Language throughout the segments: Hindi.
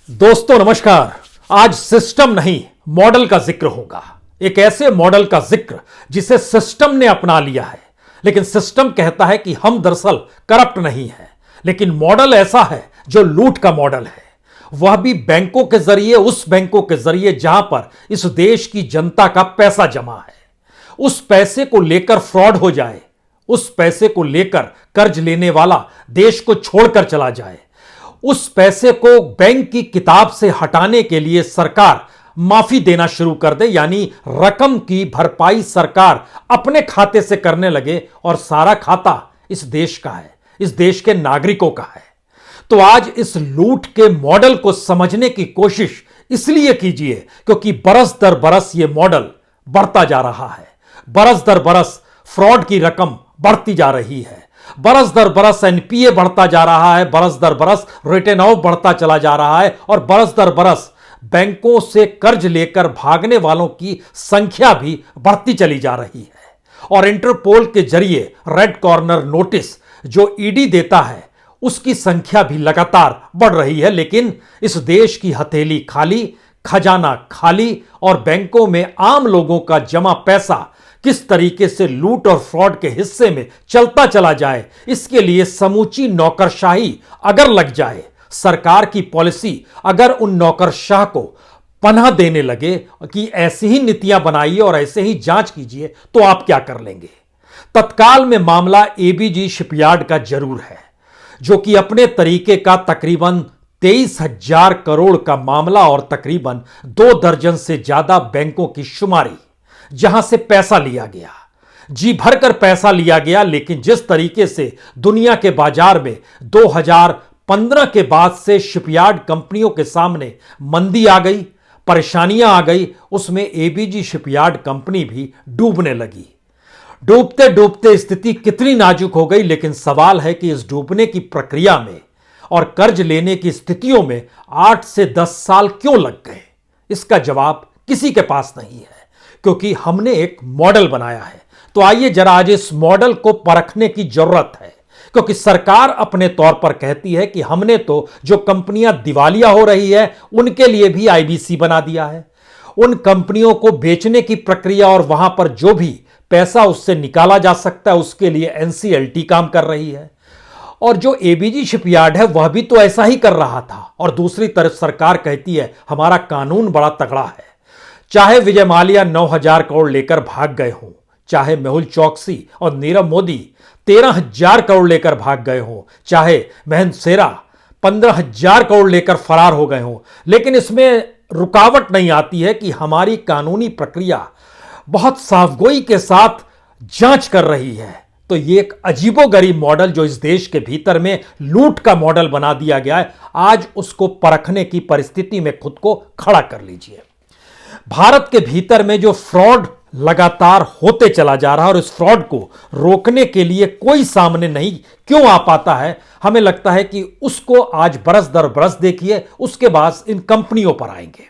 दोस्तों नमस्कार। आज सिस्टम नहीं मॉडल का जिक्र होगा। एक ऐसे मॉडल का जिक्र जिसे सिस्टम ने अपना लिया है, लेकिन सिस्टम कहता है कि हम दरअसल करप्ट नहीं हैं, लेकिन मॉडल ऐसा है जो लूट का मॉडल है। वह भी बैंकों के जरिए, उस बैंकों के जरिए जहां पर इस देश की जनता का पैसा जमा है। उस पैसे को लेकर फ्रॉड हो जाए, उस पैसे को लेकर कर्ज लेने वाला देश को छोड़कर चला जाए, उस पैसे को बैंक की किताब से हटाने के लिए सरकार माफी देना शुरू कर दे, यानी रकम की भरपाई सरकार अपने खाते से करने लगे और सारा खाता इस देश का है, इस देश के नागरिकों का है। तो आज इस लूट के मॉडल को समझने की कोशिश इसलिए कीजिए क्योंकि बरस दर बरस यह मॉडल बढ़ता जा रहा है। बरस दर बरस फ्रॉड की रकम बढ़ती जा रही है, बरस दर बरस एनपीए बढ़ता जा रहा है, बरस दर बरस रिटर्न ऑफ बढ़ता चला जा रहा है और बरस दर बरस बैंकों से कर्ज लेकर भागने वालों की संख्या भी बढ़ती चली जा रही है। और इंटरपोल के जरिए रेड कॉर्नर नोटिस जो ईडी देता है उसकी संख्या भी लगातार बढ़ रही है। लेकिन इस देश की हथेली खाली, खजाना खाली और बैंकों में आम लोगों का जमा पैसा किस तरीके से लूट और फ्रॉड के हिस्से में चलता चला जाए, इसके लिए समूची नौकरशाही अगर लग जाए, सरकार की पॉलिसी अगर उन नौकरशाह को पनाह देने लगे कि ऐसी ही नीतियां बनाइए और ऐसे ही जांच कीजिए, तो आप क्या कर लेंगे। तत्काल में मामला एबीजी शिपयार्ड का जरूर है, जो कि अपने तरीके का तकरीबन 23,000 करोड़ का मामला और तकरीबन 2 दर्जन से ज्यादा बैंकों की शुमारी, जहां से पैसा लिया गया, जी भरकर पैसा लिया गया। लेकिन जिस तरीके से दुनिया के बाजार में 2015 के बाद से शिपयार्ड कंपनियों के सामने मंदी आ गई, परेशानियां आ गई, उसमें एबीजी शिपयार्ड कंपनी भी डूबने लगी। डूबते डूबते स्थिति कितनी नाजुक हो गई, लेकिन सवाल है कि इस डूबने की प्रक्रिया में और कर्ज लेने की स्थितियों में 8 से 10 साल क्यों लग गए। इसका जवाब किसी के पास नहीं है, क्योंकि हमने एक मॉडल बनाया है। तो आइए जरा आज इस मॉडल को परखने की जरूरत है, क्योंकि सरकार अपने तौर पर कहती है कि हमने तो जो कंपनियां दिवालिया हो रही है उनके लिए भी आईबीसी बना दिया है। उन कंपनियों को बेचने की प्रक्रिया और वहां पर जो भी पैसा उससे निकाला जा सकता है उसके लिए एनसीएलटी काम कर रही है। और जो एबीजी शिपयार्ड है वह भी तो ऐसा ही कर रहा था। और दूसरी तरफ सरकार कहती है हमारा कानून बड़ा तगड़ा है। चाहे विजय माल्या 9,000 करोड़ लेकर भाग गए हों, चाहे मेहुल चौकसी और नीरव मोदी 13,000 करोड़ लेकर भाग गए हों, चाहे महंत सेरा 15,000 करोड़ लेकर फरार हो गए हों, लेकिन इसमें रुकावट नहीं आती है कि हमारी कानूनी प्रक्रिया बहुत साफगोई के साथ जांच कर रही है। तो ये एक अजीबोगरीब मॉडल जो इस देश के भीतर में लूट का मॉडल बना दिया गया है, आज उसको परखने की परिस्थिति में खुद को खड़ा कर लीजिए। भारत के भीतर में जो फ्रॉड लगातार होते चला जा रहा है और इस फ्रॉड को रोकने के लिए कोई सामने नहीं क्यों आ पाता है, हमें लगता है कि उसको आज बरस दर बरस देखिए, उसके बाद इन कंपनियों पर आएंगे।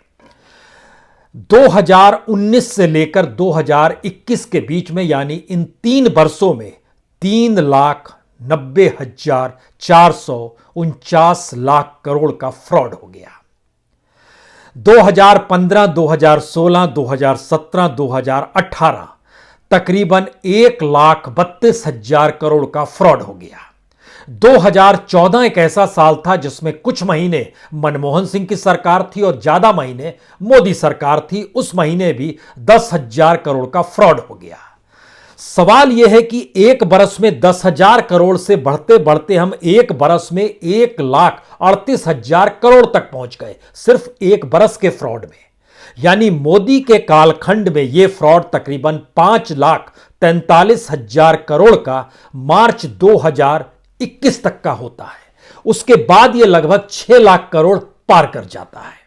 2019 से लेकर 2021 के बीच में, यानी इन 3 वर्षों में 3,90,449 लाख करोड़ का फ्रॉड हो गया। 2015, 2016, 2017, 2018 तकरीबन 1,32,000 करोड़ का फ्रॉड हो गया। 2014 एक ऐसा साल था जिसमें कुछ महीने मनमोहन सिंह की सरकार थी और ज्यादा महीने मोदी सरकार थी। उस महीने भी 10,000 करोड़ का फ्रॉड हो गया। सवाल यह है कि एक बरस में 10,000 करोड़ से बढ़ते बढ़ते हम एक बरस में 1,38,000 करोड़ तक पहुंच गए, सिर्फ एक बरस के फ्रॉड में। यानी मोदी के कालखंड में यह फ्रॉड तकरीबन 5,43,000 करोड़ का मार्च 2021 तक का होता है। उसके बाद यह लगभग 6 लाख करोड़ पार कर जाता है।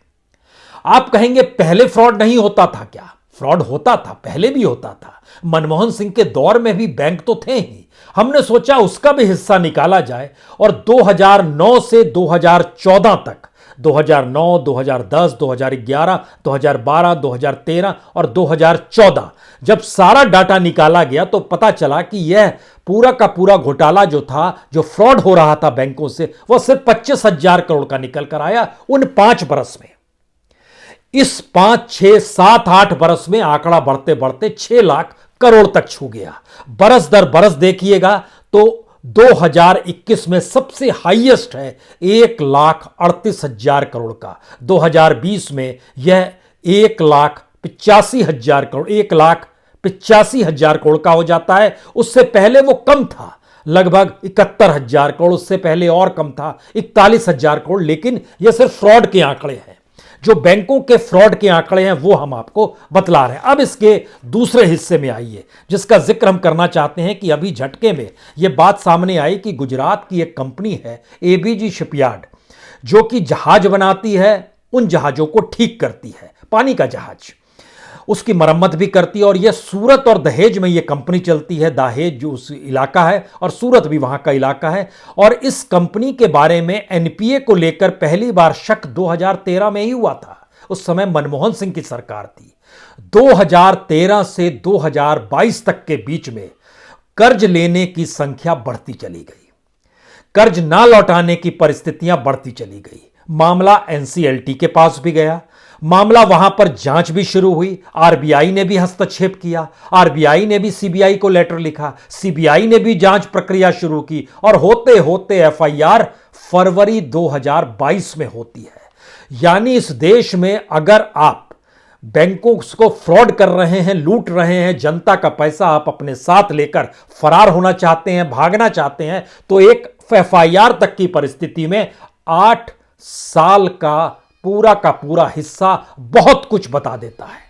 आप कहेंगे पहले फ्रॉड नहीं होता था क्या? फ्रॉड होता था, पहले भी होता था। मनमोहन सिंह के दौर में भी बैंक तो थे ही। हमने सोचा उसका भी हिस्सा निकाला जाए और 2009 से 2014 तक 2009, 2010, 2011, 2012, 2013 और 2014 जब सारा डाटा निकाला गया तो पता चला कि यह पूरा का पूरा घोटाला जो था, जो फ्रॉड हो रहा था बैंकों से, वह सिर्फ 25,000 करोड़ का निकल कर आया उन 5 बरस में। इस 5, 6, 7, 8 बरस में आंकड़ा बढ़ते बढ़ते 6 लाख करोड़ तक छू गया। बरस दर बरस देखिएगा तो 2021 में सबसे हाईएस्ट है 1,38,000 करोड़ का। 2020 में यह 1,85,000 करोड़, 1,85,000 करोड़ का हो जाता है। उससे पहले वो कम था, लगभग 71,000 करोड़। उससे पहले और कम था, 41,000 करोड़। लेकिन यह सिर्फ फ्रॉड के आंकड़े हैं। जो बैंकों के फ्रॉड के आंकड़े हैं वो हम आपको बतला रहे हैं। अब इसके दूसरे हिस्से में आइए, जिसका जिक्र हम करना चाहते हैं कि अभी झटके में यह बात सामने आई कि गुजरात की एक कंपनी है एबीजी शिपयार्ड, जो कि जहाज बनाती है, उन जहाजों को ठीक करती है, पानी का जहाज, उसकी मरम्मत भी करती है। और यह सूरत और दहेज में यह कंपनी चलती है। दहेज जो उस इलाका है और सूरत भी वहां का इलाका है। और इस कंपनी के बारे में एनपीए को लेकर पहली बार शक 2013 में ही हुआ था। उस समय मनमोहन सिंह की सरकार थी। 2013 से 2022 तक के बीच में कर्ज लेने की संख्या बढ़ती चली गई, कर्ज ना लौटाने की परिस्थितियां बढ़ती चली गई। मामला एनसीएलटी के पास भी गया, मामला वहां पर जांच भी शुरू हुई। आरबीआई ने भी हस्तक्षेप किया, आरबीआई ने भी सीबीआई को लेटर लिखा, सीबीआई ने भी जांच प्रक्रिया शुरू की और होते होते एफआईआर फरवरी 2022 में होती है। यानी इस देश में अगर आप बैंकों को फ्रॉड कर रहे हैं, लूट रहे हैं, जनता का पैसा आप अपने साथ लेकर फरार होना चाहते हैं, भागना चाहते हैं, तो एक एफआईआर तक की परिस्थिति में 8 साल का पूरा हिस्सा बहुत कुछ बता देता है।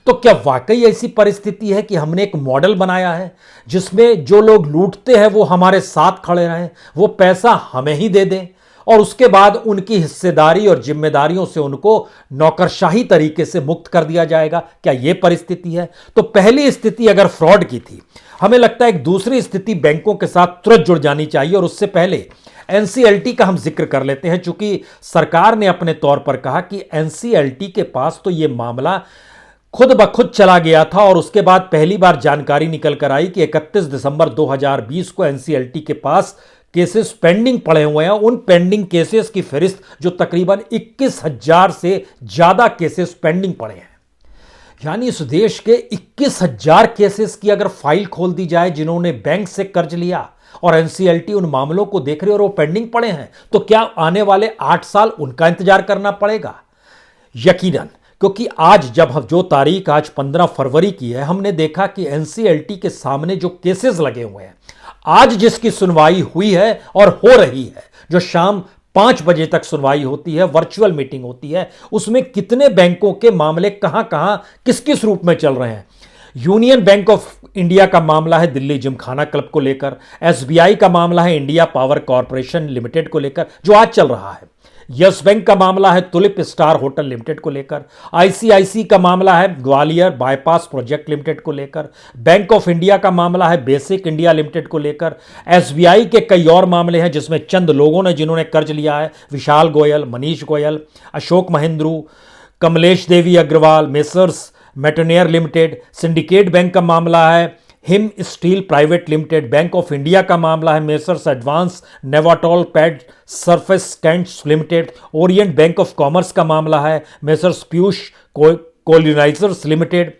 तो क्या वाकई ऐसी परिस्थिति है कि हमने एक मॉडल बनाया है जिसमें जो लोग लूटते हैं वो हमारे साथ खड़े रहें, वो पैसा हमें ही दे दें और उसके बाद उनकी हिस्सेदारी और जिम्मेदारियों से उनको नौकरशाही तरीके से मुक्त कर दिया जाएगा? क्या यह परिस्थिति है? तो पहली स्थिति अगर फ्रॉड की थी, हमें लगता है एक दूसरी स्थिति बैंकों के साथ तुरंत जुड़ जानी चाहिए। और उससे पहले एनसीएलटी का हम जिक्र कर लेते हैं, चूंकि सरकार ने अपने तौर पर कहा कि एनसीएलटी के पास तो यह मामला खुद ब खुद चला गया था। और उसके बाद पहली बार जानकारी निकल कर आई कि 31 दिसंबर 2020 को एनसीएलटी के पास केसेस पेंडिंग पड़े हुए हैं। उन पेंडिंग केसेस की फहरिस्त जो तकरीबन 21,000 से ज्यादा केसेस पेंडिंग पड़े हैं। यानी इस देश के 21,000 केसेस की अगर फाइल खोल दी जाए जिन्होंने बैंक से कर्ज लिया और एनसीएलटी उन मामलों को देख रही है और वो पेंडिंग पड़े हैं, तो क्या आने वाले 8 साल उनका इंतजार करना पड़ेगा? यकीनन, क्योंकि आज जब हम जो तारीख आज 15 फरवरी की है, हमने देखा कि एनसीएलटी के सामने जो केसेस लगे हुए हैं, आज जिसकी सुनवाई हुई है और हो रही है, जो शाम 5 बजे तक सुनवाई होती है, वर्चुअल मीटिंग होती है, उसमें कितने बैंकों के मामले कहां कहां किस किस रूप में चल रहे हैं। यूनियन बैंक ऑफ इंडिया का मामला है दिल्ली जिमखाना क्लब को लेकर, एसबीआई का मामला है इंडिया पावर कॉरपोरेशन लिमिटेड को लेकर जो आज चल रहा है, यस बैंक का मामला है तुलिप स्टार होटल लिमिटेड को लेकर, आईसीआईसी का मामला है ग्वालियर बाईपास प्रोजेक्ट लिमिटेड को लेकर, बैंक ऑफ इंडिया का मामला है बेसिक इंडिया लिमिटेड को लेकर, एसबीआई के कई और मामले हैं जिसमें चंद लोगों ने जिन्होंने कर्ज लिया है, विशाल गोयल, मनीष गोयल, अशोक महेंद्रू, कमलेश देवी अग्रवाल, मेसर्स मेटोनियर लिमिटेड, सिंडिकेट बैंक का मामला है Him Steel Private Limited, Bank of India का मामला है मेसर्स एडवांस नेवाटोल पैड सरफेस कैंट्स Limited, Orient Bank of Commerce का मामला है मेसर्स पीयूष कोलिनाइजर्स लिमिटेड।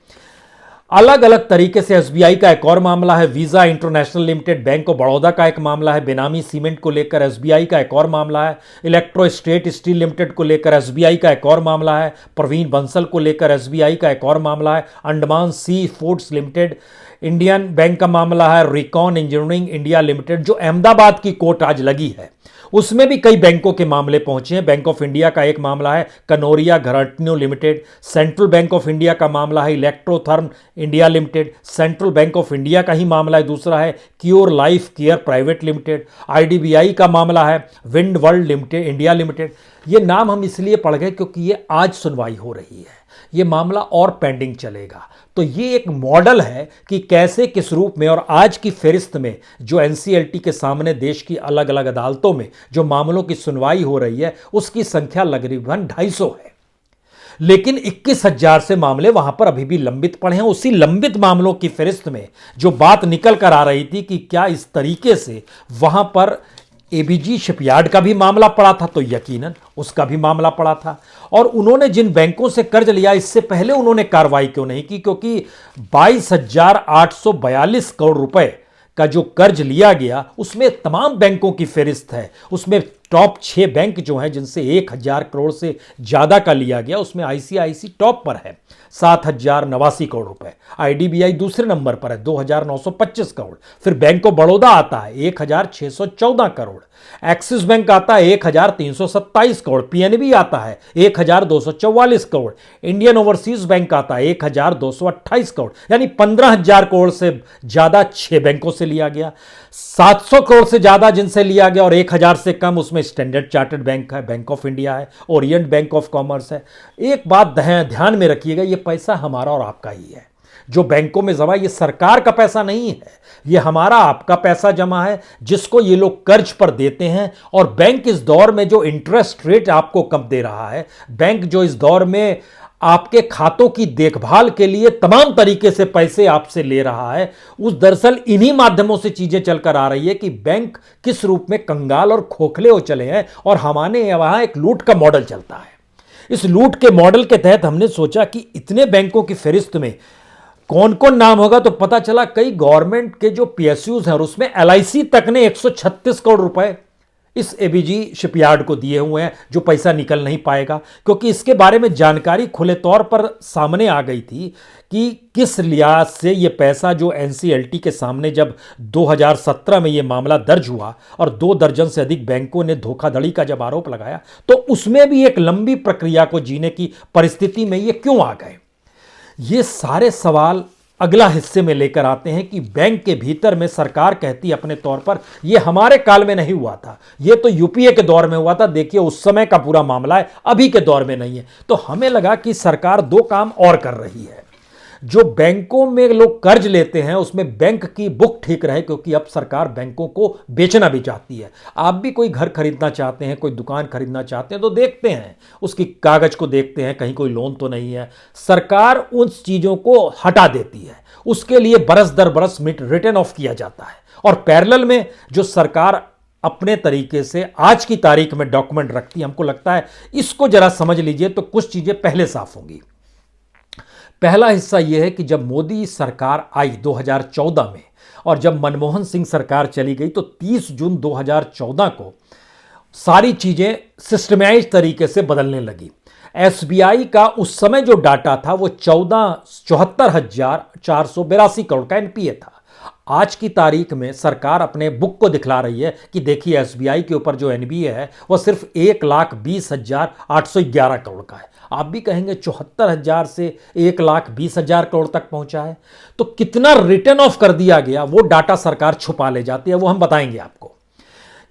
अलग अलग तरीके से एसबीआई का एक और मामला है visa international limited, Bank of Baroda का एक मामला है बेनामी सीमेंट को लेकर, एसबीआई का एक और मामला है इलेक्ट्रो स्टेट स्टील लिमिटेड को लेकर, एसबीआई का एक और मामला है प्रवीण बंसल को लेकर, एसबीआई का एक और मामला है Andaman sea foods limited, Indian bank का मामला है रिकॉन इंजीनियरिंग इंडिया लिमिटेड जो अहमदाबाद की कोर्ट आज लगी है, उसमें भी कई बैंकों के मामले पहुंचे हैं। बैंक ऑफ इंडिया का एक मामला है कनोरिया घराटन्यू Limited, Central Bank of India का मामला है Electrotherm India Limited, Central Bank of India का ही मामला है दूसरा है Cure Life Care Private Limited, IDBI का मामला है Wind World Limited India Limited. ये नाम हम इसलिए पढ़ गए क्योंकि ये आज सुनवाई हो रही है, ये मामला और पेंडिंग चलेगा। तो ये एक मॉडल है कि कैसे किस रूप में, और आज की फहरिस्त में जो एनसीएलटी के सामने देश की अलग अलग अदालतों में जो मामलों की सुनवाई हो रही है उसकी संख्या लगभग 250 है, लेकिन 21,000 से मामले वहां पर अभी भी लंबित पड़े हैं। उसी लंबित मामलों की फहरिस्त में जो बात निकल कर आ रही थी कि क्या इस तरीके से वहां पर एबीजी शिपयार्ड का भी मामला पड़ा था, तो यकीनन उसका भी मामला पड़ा था। और उन्होंने जिन बैंकों से कर्ज लिया इससे पहले उन्होंने कार्रवाई क्यों नहीं की, क्योंकि 22,842 करोड़ रुपए का जो कर्ज लिया गया उसमें तमाम बैंकों की फहरिस्त है। उसमें टॉप 6 बैंक जो हैं जिनसे 1,000 करोड़ से ज्यादा का लिया गया, उसमें आईसीआईसी टॉप पर है 7,089 करोड़ रुपए, आईडीबीआई दूसरे नंबर पर है 2,925 करोड़, फिर बैंक ऑफ बड़ौदा आता है 1,614 करोड़, एक्सिस बैंक आता है 1,327 करोड़, पीएनबी आता है 1,244 करोड़, इंडियन ओवरसीज बैंक आता है 1,228 करोड़, यानी 15,000 करोड़ से ज्यादा 6 बैंकों से लिया गया। 700 करोड़ से ज्यादा जिनसे लिया गया और 1,000 से कम उसमें स्टैंडर्ड चार्टर्ड बैंक है, बैंक ऑफ इंडिया है, ओरिएंट बैंक ऑफ कॉमर्स है। एक बात ध्यान में रखिएगा, ये पैसा हमारा और आपका ही है। जो बैंकों में जमा, ये सरकार का पैसा नहीं है, ये हमारा आपका पैसा जमा है जिसको ये लोग कर्ज पर देते हैं। और बैंक इस दौर में जो इंटरेस्ट रेट आपको कम दे रहा है, बैंक जो इस दौर में आपके खातों की देखभाल के लिए तमाम तरीके से पैसे आपसे ले रहा है, उस दरअसल इन्हीं माध्यमों से चीजें चलकर आ रही है कि बैंक किस रूप में कंगाल और खोखले हो चले हैं। और हमारे वहां एक लूट का मॉडल चलता है। इस लूट के मॉडल के तहत हमने सोचा कि इतने बैंकों की फहरिस्त में कौन कौन नाम होगा, तो पता चला कई गवर्नमेंट के जो पीएसयूज हैं और उसमें एलआईसी तक ने 136 करोड़ रुपए इस एबीजी शिपयार्ड को दिए हुए हैं, जो पैसा निकल नहीं पाएगा। क्योंकि इसके बारे में जानकारी खुले तौर पर सामने आ गई थी कि किस लिहाज से यह पैसा जो एनसीएलटी के सामने जब 2017 में यह मामला दर्ज हुआ और 2 दर्जन से अधिक बैंकों ने धोखाधड़ी का जब आरोप लगाया, तो उसमें भी एक लंबी प्रक्रिया को जीने की परिस्थिति में ये क्यों आ गए। ये सारे सवाल अगला हिस्से में लेकर आते हैं कि बैंक के भीतर में सरकार कहती है अपने तौर पर ये हमारे काल में नहीं हुआ था, ये तो यूपीए के दौर में हुआ था, देखिए उस समय का पूरा मामला है, अभी के दौर में नहीं है। तो हमें लगा कि सरकार 2 काम और कर रही है। जो बैंकों में लोग कर्ज लेते हैं उसमें बैंक की बुक ठीक रहे, क्योंकि अब सरकार बैंकों को बेचना भी चाहती है। आप भी कोई घर खरीदना चाहते हैं, कोई दुकान खरीदना चाहते हैं, तो देखते हैं उसकी कागज को, देखते हैं कहीं कोई लोन तो नहीं है। सरकार उन चीजों को हटा देती है, उसके लिए बरस दर बरस रिटर्न ऑफ किया जाता है। और पैरेलल में जो सरकार अपने तरीके से आज की तारीख में डॉक्यूमेंट रखती है, हमको लगता है इसको जरा समझ लीजिए तो कुछ चीजें पहले साफ होंगी। पहला हिस्सा यह है कि जब मोदी सरकार आई 2014 में और जब मनमोहन सिंह सरकार चली गई, तो 30 जून 2014 को सारी चीजें सिस्टमाइज तरीके से बदलने लगी। एसबीआई का उस समय जो डाटा था वो 74,482 करोड़ का एनपीए था। आज की तारीख में सरकार अपने बुक को दिखला रही है कि देखिए एसबीआई के ऊपर जो एनपीए है वो सिर्फ 1,20,811 करोड़ का है। आप भी कहेंगे 74,000 से 1,20,000 करोड़ तक पहुंचा है, तो कितना रिटर्न ऑफ कर दिया गया वो डाटा सरकार छुपा ले जाती है, वो हम बताएंगे आपको।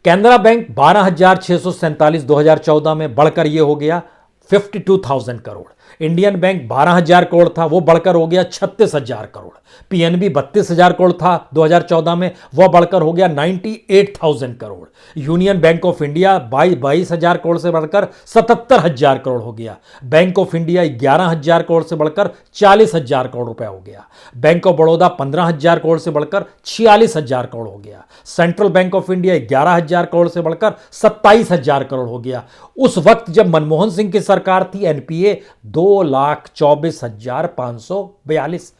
कैनरा बैंक 12,647 2014 में बढ़कर ये हो गया 52,000 करोड़। इंडियन बैंक 12,000 करोड़ था, वो बढ़कर हो गया 36,000 करोड़। पीएनबी 32,000 करोड़ था 2014 में, वह बढ़कर हो गया 98,000 crore. Union bank of India 22,000 crore से बढ़कर 77,000 करोड़ हो गया। बैंक ऑफ इंडिया 11,000 करोड़ से बढ़कर 40,000 करोड़ रुपए हो गया। बैंक ऑफ बड़ौदा 15,000 करोड़ से बढ़कर 46,000 करोड़ हो गया। Central Bank of India 11,000 crore से बढ़कर 27,000 करोड़ हो गया। उस वक्त जब मनमोहन सिंह की सरकार थी, एनपीए 2,24,542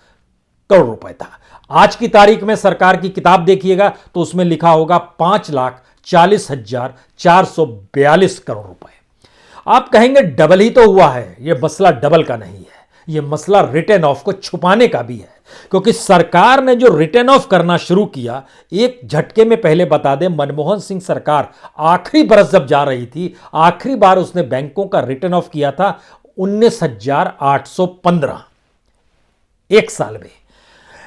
करोड़ रुपए था। आज की तारीख में सरकार की किताब देखिएगा तो उसमें लिखा होगा 5,40,442 करोड़ रुपए। आप कहेंगे डबल ही तो हुआ है, यह मसला डबल का नहीं है, यह मसला रिटर्न ऑफ को छुपाने का भी है। क्योंकि सरकार ने जो रिटर्न ऑफ करना शुरू किया, एक झटके में पहले बता दें, मनमोहन सिंह सरकार आखिरी बरस जब जा रही थी, आखिरी बार उसने बैंकों का रिटर्न ऑफ किया था 19,815, एक साल में।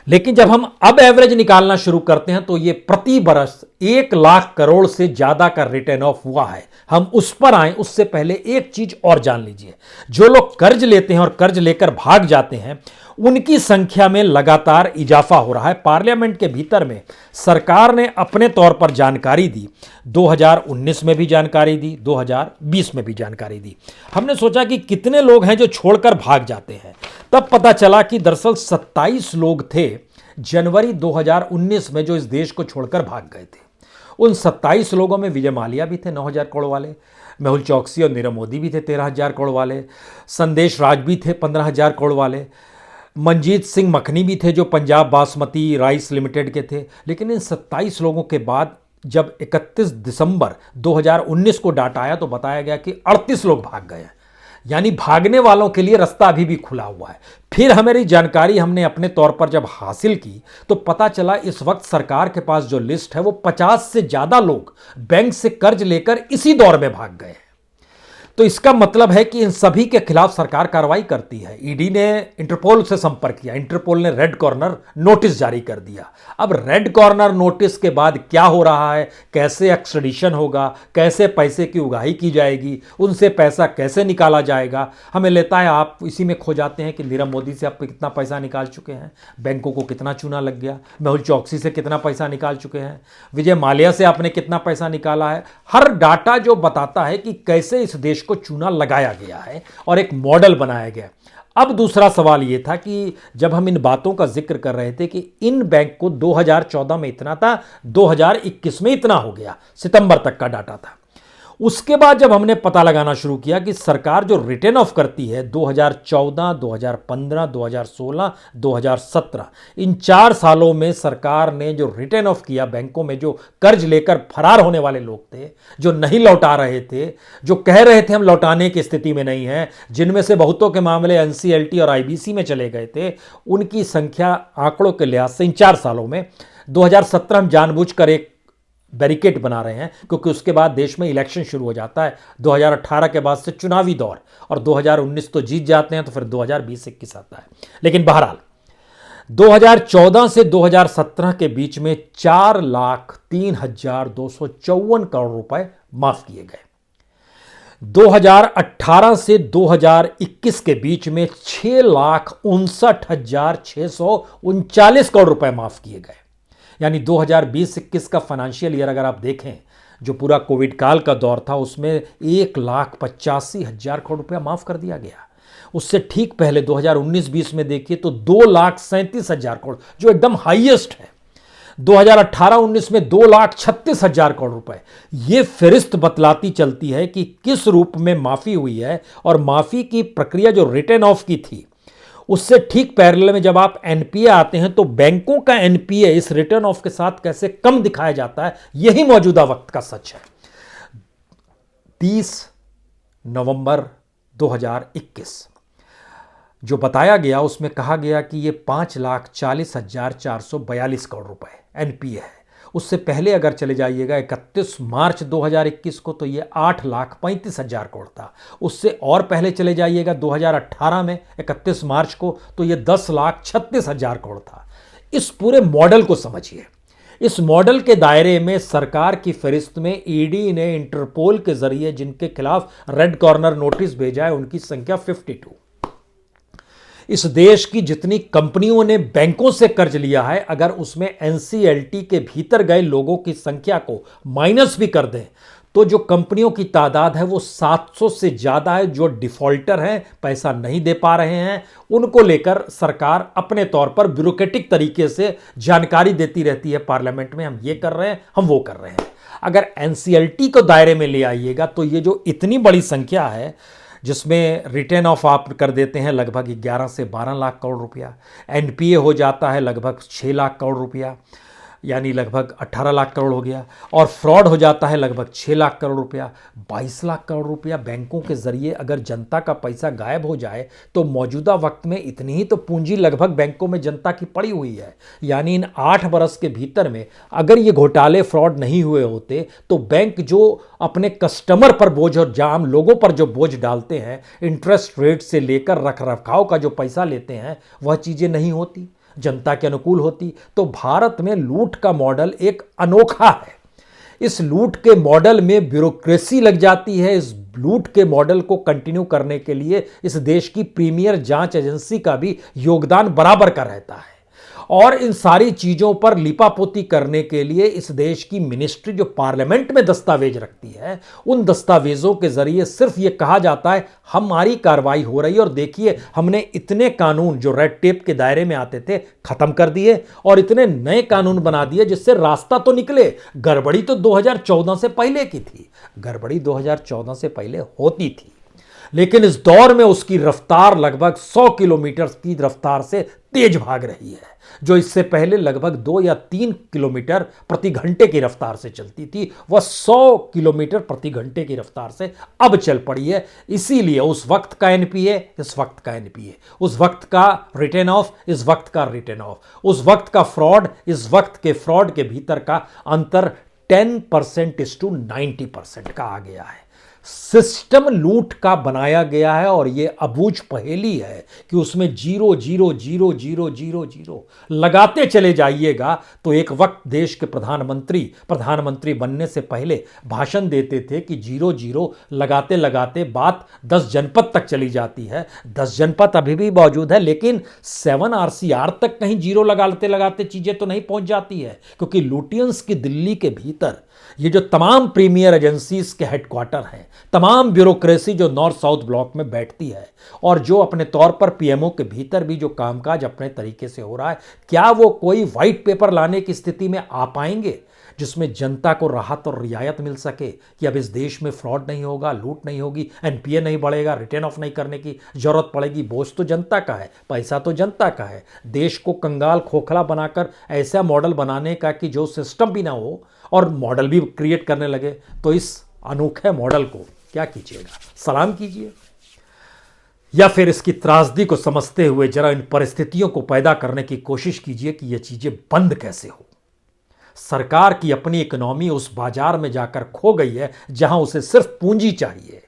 लेकिन जब हम अब एवरेज निकालना शुरू करते हैं तो ये प्रति बरस 1 लाख करोड़ से ज्यादा का रिटर्न ऑफ हुआ है। हम उस पर आए उससे पहले एक चीज और जान लीजिए, जो लोग कर्ज लेते हैं और कर्ज लेकर भाग जाते हैं उनकी संख्या में लगातार इजाफा हो रहा है। पार्लियामेंट के भीतर में सरकार ने अपने तौर पर जानकारी दी, 2019 में भी जानकारी दी, 2020 में भी जानकारी दी। हमने सोचा कि कितने लोग हैं जो छोड़कर भाग जाते हैं, तब पता चला कि दरअसल 27 लोग थे जनवरी 2019 में जो इस देश को छोड़कर भाग गए थे। उन 27 लोगों में विजय माल्या भी थे 9,000 करोड़ वाले, मेहुल चौकसी और नीरव मोदी भी थे 13,000 करोड़ वाले, संदेश राज भी थे 15,000 करोड़ वाले, मंजीत सिंह मखनी भी थे जो पंजाब बासमती राइस लिमिटेड के थे। लेकिन इन 27 लोगों के बाद जब 31 दिसंबर 2019 को डाटा आया तो बताया गया कि 38 लोग भाग गए हैं, यानी भागने वालों के लिए रास्ता अभी भी खुला हुआ है। फिर हमारी जानकारी हमने अपने तौर पर जब हासिल की तो पता चला इस वक्त सरकार के पास जो लिस्ट है वो 50 से ज्यादा लोग बैंक से कर्ज लेकर इसी दौर में भाग गए हैं। तो इसका मतलब है कि इन सभी के खिलाफ सरकार कार्रवाई करती है। ईडी ने इंटरपोल से संपर्क किया, इंटरपोल ने रेड कॉर्नर नोटिस जारी कर दिया। अब रेड कॉर्नर नोटिस के बाद क्या हो रहा है, कैसे एक्सट्रेडिशन होगा, कैसे पैसे की उगाही की जाएगी, उनसे पैसा कैसे निकाला जाएगा, हमें लेता है आप इसी में खो जाते हैं कि नीरव मोदी से आप कितना पैसा निकाल चुके हैं, बैंकों को कितना चूना लग गया, मेहुल चौकसी से कितना पैसा निकाल चुके हैं, विजय माल्या से आपने कितना पैसा निकाला है। हर डाटा जो बताता है कि कैसे इस देश को चूना लगाया गया है और एक मॉडल बनाया गया। अब दूसरा सवाल यह था कि जब हम इन बातों का जिक्र कर रहे थे कि इन बैंक को 2014 में इतना था, 2021 में इतना हो गया, सितंबर तक का डाटा था। उसके बाद जब हमने पता लगाना शुरू किया कि सरकार जो रिटर्न ऑफ करती है 2014, 2015, 2016, 2017, इन 4 सालों में सरकार ने जो रिटर्न ऑफ किया बैंकों में, जो कर्ज लेकर फरार होने वाले लोग थे, जो नहीं लौटा रहे थे, जो कह रहे थे हम लौटाने की स्थिति में नहीं है, जिनमें से बहुतों के मामले एनसीएलटी और आईबीसी में चले गए थे, उनकी संख्या आंकड़ों के लिहाज से इन 4 सालों में 2017 हम जानबूझकर एक बैरिकेड बना रहे हैं क्योंकि उसके बाद देश में इलेक्शन शुरू हो जाता है। 2018 के बाद से चुनावी दौर, और 2019 तो जीत जाते हैं तो फिर 2020-21 आता है। लेकिन बहरहाल 2014 से 2017 के बीच में 4,03,254 करोड़ रुपए माफ किए गए। 2018 से 2021 के बीच में 6,59,639 करोड़ रुपए माफ किए गए। यानी 2020-21 का फाइनेंशियल ईयर अगर आप देखें, जो पूरा कोविड काल का दौर था, उसमें 1,85,000 करोड़ रुपया माफ कर दिया गया। उससे ठीक पहले 2019-20 में देखिए तो 2,37,000 करोड़, जो एकदम हाईएस्ट है। 2018-19 में 2,36,000 करोड़ रुपए। ये फहरिस्त बतलाती चलती है कि किस रूप में माफी हुई है, और माफी की प्रक्रिया जो रिटर्न ऑफ की थी उससे ठीक पैरेलल में जब आप एनपीए आते हैं तो बैंकों का एनपीए इस रिटर्न ऑफ के साथ कैसे कम दिखाया जाता है, यही मौजूदा वक्त का सच है। 30 नवंबर 2021 जो बताया गया उसमें कहा गया कि ये 5,40,442 करोड़ रुपए एनपीए है। उससे पहले अगर चले जाइएगा 31 मार्च 2021 को तो ये 8,35,000 करोड़ था। उससे और पहले चले जाइएगा 2018 में 31 मार्च को तो ये 10,36,000 करोड़ था। इस पूरे मॉडल को समझिए। इस मॉडल के दायरे में सरकार की फहरिस्त में ईडी ने इंटरपोल के जरिए जिनके खिलाफ रेड कॉर्नर नोटिस भेजा है उनकी संख्या 52। इस देश की जितनी कंपनियों ने बैंकों से कर्ज लिया है, अगर उसमें एनसीएलटी के भीतर गए लोगों की संख्या को माइनस भी कर दें तो जो कंपनियों की तादाद है वो 700 से ज्यादा है। जो डिफॉल्टर हैं, पैसा नहीं दे पा रहे हैं, उनको लेकर सरकार अपने तौर पर ब्यूरोक्रेटिक तरीके से जानकारी देती रहती है पार्लियामेंट में, हम ये कर रहे हैं, हम वो कर रहे हैं। अगर एनसीएलटी को दायरे में ले आइएगा तो ये जो इतनी बड़ी संख्या है जिसमें रिटर्न ऑफ आप कर देते हैं लगभग 11 से 12 लाख करोड़ रुपया, एनपीए हो जाता है लगभग 6 लाख करोड़ रुपया, यानी लगभग 18 लाख करोड़ हो गया, और फ्रॉड हो जाता है लगभग 6 लाख करोड़ रुपया, 22 लाख करोड़ रुपया बैंकों के जरिए अगर जनता का पैसा गायब हो जाए तो मौजूदा वक्त में इतनी ही तो पूंजी लगभग बैंकों में जनता की पड़ी हुई है। यानी इन 8 बरस के भीतर में अगर ये घोटाले फ्रॉड नहीं हुए होते तो बैंक जो अपने कस्टमर पर बोझ और जाम लोगों पर जो बोझ डालते हैं, इंटरेस्ट रेट से लेकर रख रखाव का जो पैसा लेते हैं, वह चीज़ें नहीं होती। जनता के अनुकूल होती। तो भारत में लूट का मॉडल एक अनोखा है। इस लूट के मॉडल में ब्यूरोक्रेसी लग जाती है। इस लूट के मॉडल को कंटिन्यू करने के लिए इस देश की प्रीमियर जांच एजेंसी का भी योगदान बराबर का रहता है। और इन सारी चीजों पर लिपापोती करने के लिए इस देश की मिनिस्ट्री जो पार्लियामेंट में दस्तावेज रखती है, उन दस्तावेजों के जरिए सिर्फ यह कहा जाता है हमारी कार्रवाई हो रही है और देखिए हमने इतने कानून जो रेड टेप के दायरे में आते थे खत्म कर दिए और इतने नए कानून बना दिए जिससे रास्ता तो निकले। गड़बड़ी तो 2014 से पहले की थी, गड़बड़ी 2014 से पहले होती थी, लेकिन इस दौर में उसकी रफ्तार लगभग 100 किलोमीटर की रफ्तार से तेज भाग रही है, जो इससे पहले लगभग 2 या 3 किलोमीटर प्रति घंटे की रफ्तार से चलती थी, वह 100 किलोमीटर प्रति घंटे की रफ्तार से अब चल पड़ी है। इसीलिए उस वक्त का एनपीए इस वक्त का एनपीए, उस वक्त का रिटर्न ऑफ इस वक्त का रिटर्न ऑफ, उस वक्त का फ्रॉड इस वक्त के फ्रॉड के भीतर का अंतर 10% इस टू 90% का आ गया है। सिस्टम लूट का बनाया गया है और यह अबूझ पहेली है कि उसमें 0 0 0 0 0 0 लगाते चले जाइएगा तो एक वक्त देश के प्रधानमंत्री बनने से पहले भाषण देते थे कि 0 0 लगाते लगाते बात 10 जनपद तक चली जाती है। 10 जनपद अभी भी मौजूद है, लेकिन 7 RCR तक कहीं 0 लगाते लगाते चीजें तो नहीं पहुंच जाती है, क्योंकि लुटियंस की दिल्ली के भीतर ये जो तमाम प्रीमियर एजेंसीज के हेडक्वार्टर हैं, तमाम ब्यूरोक्रेसी जो नॉर्थ साउथ ब्लॉक में बैठती है और जो अपने तौर पर पीएमओ के भीतर भी जो कामकाज अपने तरीके से हो रहा है, क्या वो कोई व्हाइट पेपर लाने की स्थिति में आ पाएंगे जिसमें जनता को राहत और रियायत मिल सके कि अब इस देश में फ्रॉड नहीं होगा, लूट नहीं होगी, एनपीए नहीं बढ़ेगा, रिटर्न ऑफ नहीं करने की जरूरत पड़ेगी। बोझ तो जनता का है, पैसा तो जनता का है। देश को कंगाल खोखला बनाकर ऐसा मॉडल बनाने का कि जो सिस्टम भी ना हो और मॉडल भी क्रिएट करने लगे, तो इस अनोखे मॉडल को क्या कीजिएगा, सलाम कीजिए या फिर इसकी त्रासदी को समझते हुए जरा इन परिस्थितियों को पैदा करने की कोशिश कीजिए कि ये चीजें बंद कैसे हो। सरकार की अपनी इकोनॉमी उस बाजार में जाकर खो गई है जहां उसे सिर्फ पूंजी चाहिए।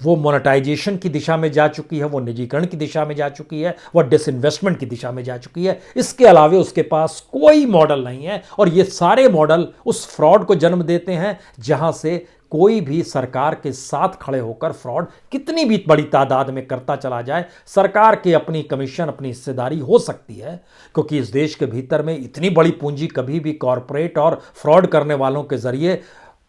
वो मोनेटाइजेशन की दिशा में जा चुकी है, वो निजीकरण की दिशा में जा चुकी है, वो डिसइन्वेस्टमेंट की दिशा में जा चुकी है। इसके अलावे उसके पास कोई मॉडल नहीं है और ये सारे मॉडल उस फ्रॉड को जन्म देते हैं जहां से कोई भी सरकार के साथ खड़े होकर फ्रॉड कितनी भी बड़ी तादाद में करता चला जाए, सरकार की अपनी कमीशन, अपनी हिस्सेदारी हो सकती है, क्योंकि इस देश के भीतर में इतनी बड़ी पूंजी कभी भी कॉरपोरेट और फ्रॉड करने वालों के जरिए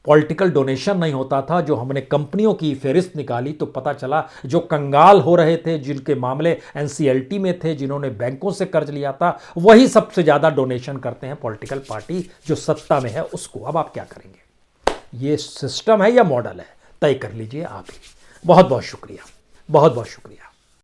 पॉलिटिकल डोनेशन नहीं होता था। जो हमने कंपनियों की फेरिस्त निकाली तो पता चला जो कंगाल हो रहे थे, जिनके मामले एनसीएलटी में थे, जिन्होंने बैंकों से कर्ज लिया था, वही सबसे ज्यादा डोनेशन करते हैं पॉलिटिकल पार्टी जो सत्ता में है उसको। अब आप क्या करेंगे? ये सिस्टम है या मॉडल है, तय कर लीजिए आप ही। बहुत बहुत शुक्रिया, बहुत बहुत शुक्रिया।